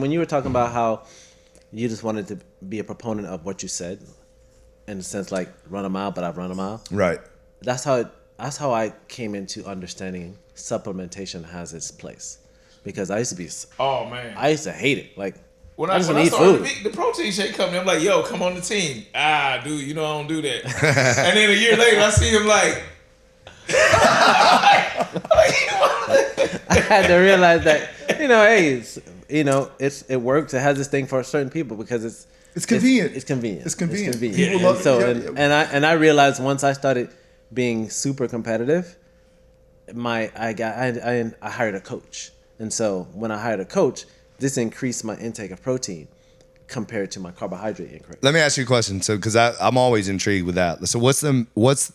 when you were talking about how you just wanted to be a proponent of what you said, in the sense like run a mile, but I've run a mile. Right. That's how I came into understanding supplementation has its place, because I used to be. Oh man. I used to hate it. Like When I just I want to eat started food. the protein shake company, I'm like, yo, come on the team. Dude, you know I don't do that. And then a year later, I see him like. I had to realize that, hey, it works. It has this thing for certain people because it's convenient. It's convenient. It's convenient. It's convenient. People And love so I realized once I started being super competitive, I hired a coach. And so when I hired a coach, this increased my intake of protein compared to my carbohydrate increase. Let me ask you a question. So, because I'm always intrigued with that. So,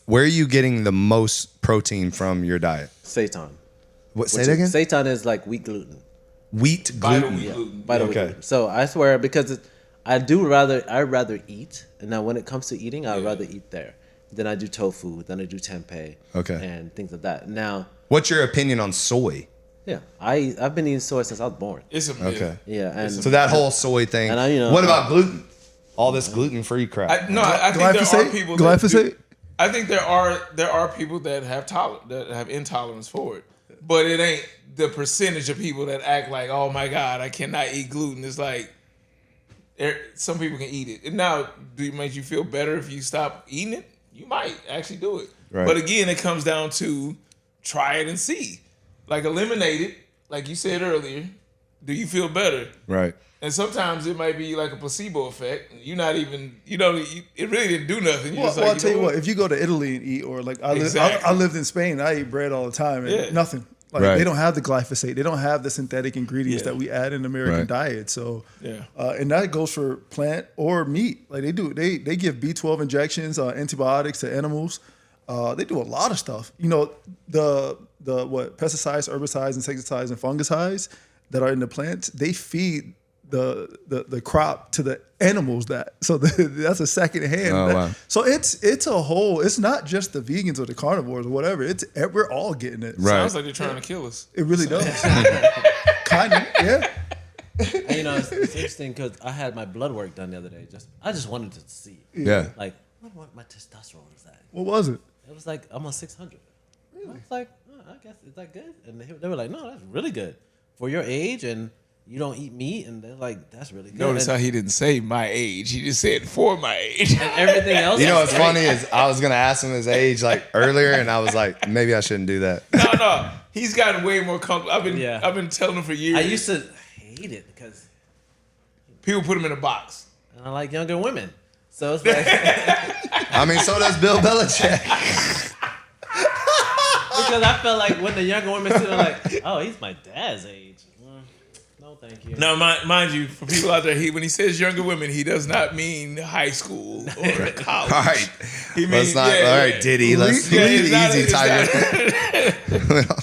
where are you getting the most protein from your diet? Seitan. What? Say that again. Seitan is like wheat gluten. Wheat gluten. Vital wheat gluten. So I swear, because I'd rather eat, and now when it comes to eating, I'd rather eat there. Then I do tofu. Then I do tempeh. Okay. And things like that. Now, what's your opinion on soy? Yeah, I've been eating soy since I was born. It's a myth. Okay. Yeah, and so that whole soy thing. And what about gluten? All this gluten-free crap. I think there are people. Glyphosate. I think there are people that have intolerance for it, but it ain't the percentage of people that act like, oh my God, I cannot eat gluten. It's like some people can eat it. And now, do it make you feel better if you stop eating it? You might actually do it. Right. But again, it comes down to try it and see. Like eliminate it, like you said earlier. Do you feel better? Right. And sometimes it might be like a placebo effect. You're not even, it really didn't do nothing. I'll tell you what. If you go to Italy and eat, or like I lived in Spain, I eat bread all the time, and nothing. Like they don't have the glyphosate, they don't have the synthetic ingredients that we add in American diet. So, and that goes for plant or meat. Like they do, they give B12 injections, antibiotics to animals. They do a lot of stuff. The pesticides, herbicides, insecticides, and fungicides that are in the plants, they feed the crop to the animals that's a second hand. Oh, wow. So it's a whole. It's not just the vegans or the carnivores or whatever. We're all getting it. Right. Sounds like they're trying to kill us. It really does. Kind of, yeah. And, it's interesting because I had my blood work done the other day. I just wanted to see. Yeah. Like, what my testosterone was at. What was it? It was like almost 600. Really? I was like, I guess, is that good? And they were like, no, that's really good for your age, and you don't eat meat, and they're like, that's really good. Notice how he didn't say my age; he just said for my age. And everything else. What's funny is I was gonna ask him his age like earlier, and I was like, maybe I shouldn't do that. No, he's gotten way more comfortable. I've been telling him for years. I used to hate it because people put him in a box, and I like younger women, so it's like. I mean, so does Bill Belichick. Because I felt like when the younger women see, they're like, oh, he's my dad's age. No, thank you. Now, mind you, for people out there, when he says younger women, he does not mean high school or college. All right. He means, all right, Diddy. Let's easy, Tiger.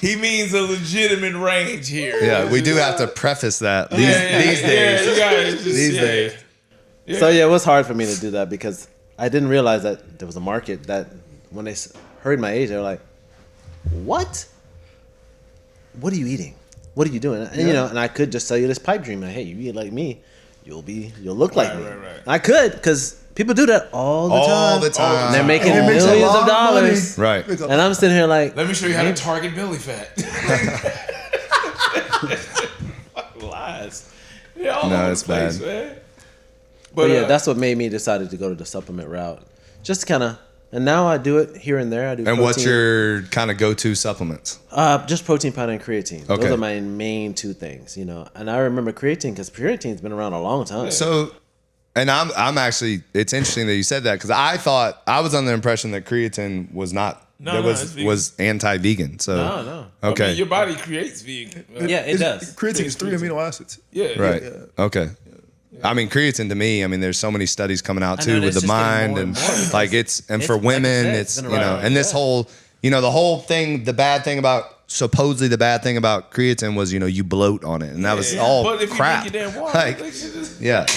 He means a legitimate range here. Yeah, we do have to preface that these days. These days. Yeah. So, it was hard for me to do that because I didn't realize that there was a market that when they heard my age, they were like, what? What are you eating? What are you doing? And, and I could just sell you this pipe dream. Like, hey, you eat like me, you'll look like me. Right. I could, because people do that all the time. And they're making millions of dollars. Right. And I'm sitting here like, let me show you how to target belly fat. Lies. No, it's bad. Man. But that's what made me decided to go to the supplement route. Just kind of. And now I do it here and there. I do. And what's your kind of go-to supplements? Just protein powder and creatine. Okay. Those are my main two things, And I remember creatine because creatine's been around a long time. So, and I'm actually, it's interesting that you said that because I was under the impression that creatine was not, was anti-vegan. So no. Okay. I mean, your body creates vegan. Yeah, it does. Creatine is 3 amino acids. Yeah. Right. Yeah. Okay. I mean, creatine to me, there's so many studies coming out too with the mind and like and for women, it's, and this whole, the whole thing, supposedly the bad thing about creatine was, you bloat on it and that was all but if crap. You drink your damn water,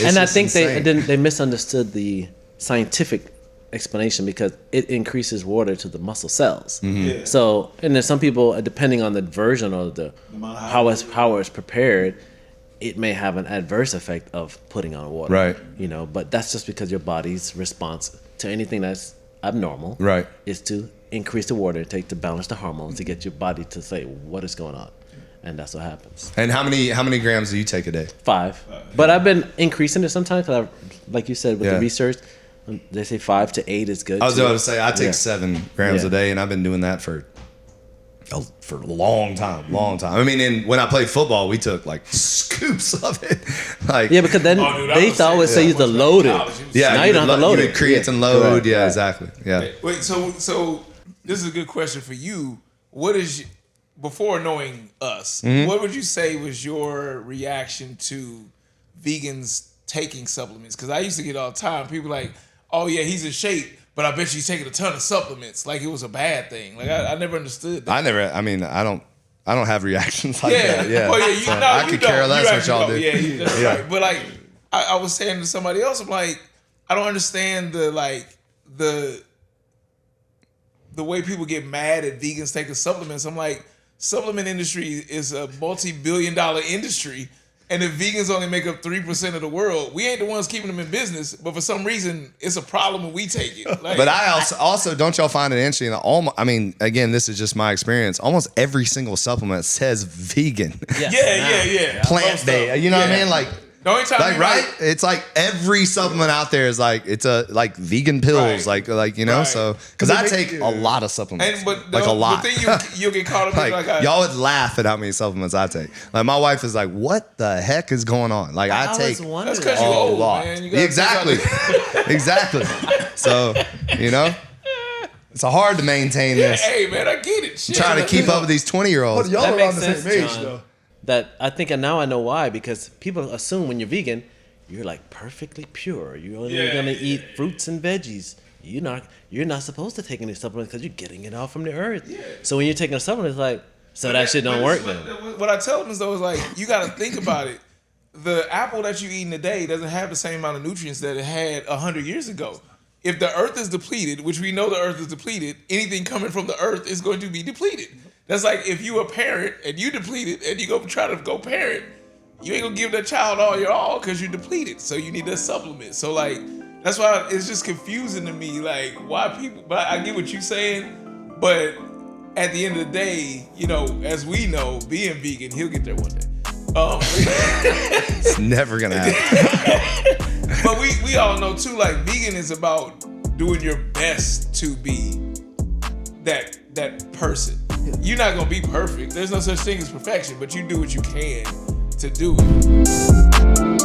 and I think they misunderstood the scientific explanation because it increases water to the muscle cells. Mm-hmm. Yeah. So, and there's some people, depending on the version or how it's prepared, it may have an adverse effect of putting on water. Right. You know, but that's just because your body's response to anything that's abnormal right. is to increase the water intake to balance the hormones to get your body to say what is going on. And that's what happens. And how many grams do you take a day? 5. But I've been increasing it sometimes because, like you said, with the research, they say 5 to 8 is good. I was about to say I take 7 grams a day, and I've been doing that for a long time. I mean, when I played football, we took like scoops of it. Like because then they thought would say you to load it. Yeah, now you don't have to load it. Creatine load. Correct. Yeah, exactly. Yeah. Wait, so this is a good question for you. What is before knowing us? What would you say was your reaction to vegans taking supplements? Because I used to get all the time people like, "Oh yeah, he's in shape." But I bet you he's taking a ton of supplements, like it was a bad thing. Like I never understood that. I don't have reactions like that. Yeah. Well, I could care less what y'all do. Yeah, that's right. But like I was saying to somebody else, I'm like, I don't understand the way people get mad at vegans taking supplements. I'm like, supplement industry is a multi-billion-dollar industry. And if vegans only make up 3% of the world, we ain't the ones keeping them in business. But for some reason, it's a problem when we take it. Like, but I also don't y'all find it interesting that again, this is just my experience. Almost every single supplement says vegan. Yeah. Plant based. You know what I mean? Like, the only time right? It's like every supplement out there is like like vegan pills, like you know. Right. So because I take a lot of supplements, like a lot. The thing you'll get caught up in, like y'all would laugh at how many supplements I take. Like my wife is like, "What the heck is going on?" Like I take that's because you're old, man. Exactly, exactly. So you know. It's hard to maintain this. Hey man, I get it. Shit. Trying to keep up with these 20-year-olds. But y'all are around the same age, though. That I think, and now I know why, because people assume when you're vegan, you're like perfectly pure. You're only gonna eat fruits and veggies. You're not supposed to take any supplements because you're getting it all from the earth. Yeah. So when you're taking a supplement, it's like, that shit don't work then. What I tell them is though is like, you got to think about it. The apple that you're eating today doesn't have the same amount of nutrients that it had 100 years ago. If the earth is depleted, which we know the earth is depleted, anything coming from the earth is going to be depleted. That's like if you a parent and you depleted and you go try to go parent, you ain't gonna give that child all your all because you're depleted. So you need a supplement. So like that's why it's just confusing to me, like why people. But I get what you're saying. But at the end of the day, you know, as we know, being vegan, he'll get there one day. It's never gonna happen. But we all know too, like vegan is about doing your best to be that person. You're not gonna be perfect. There's no such thing as perfection, but you do what you can to do it.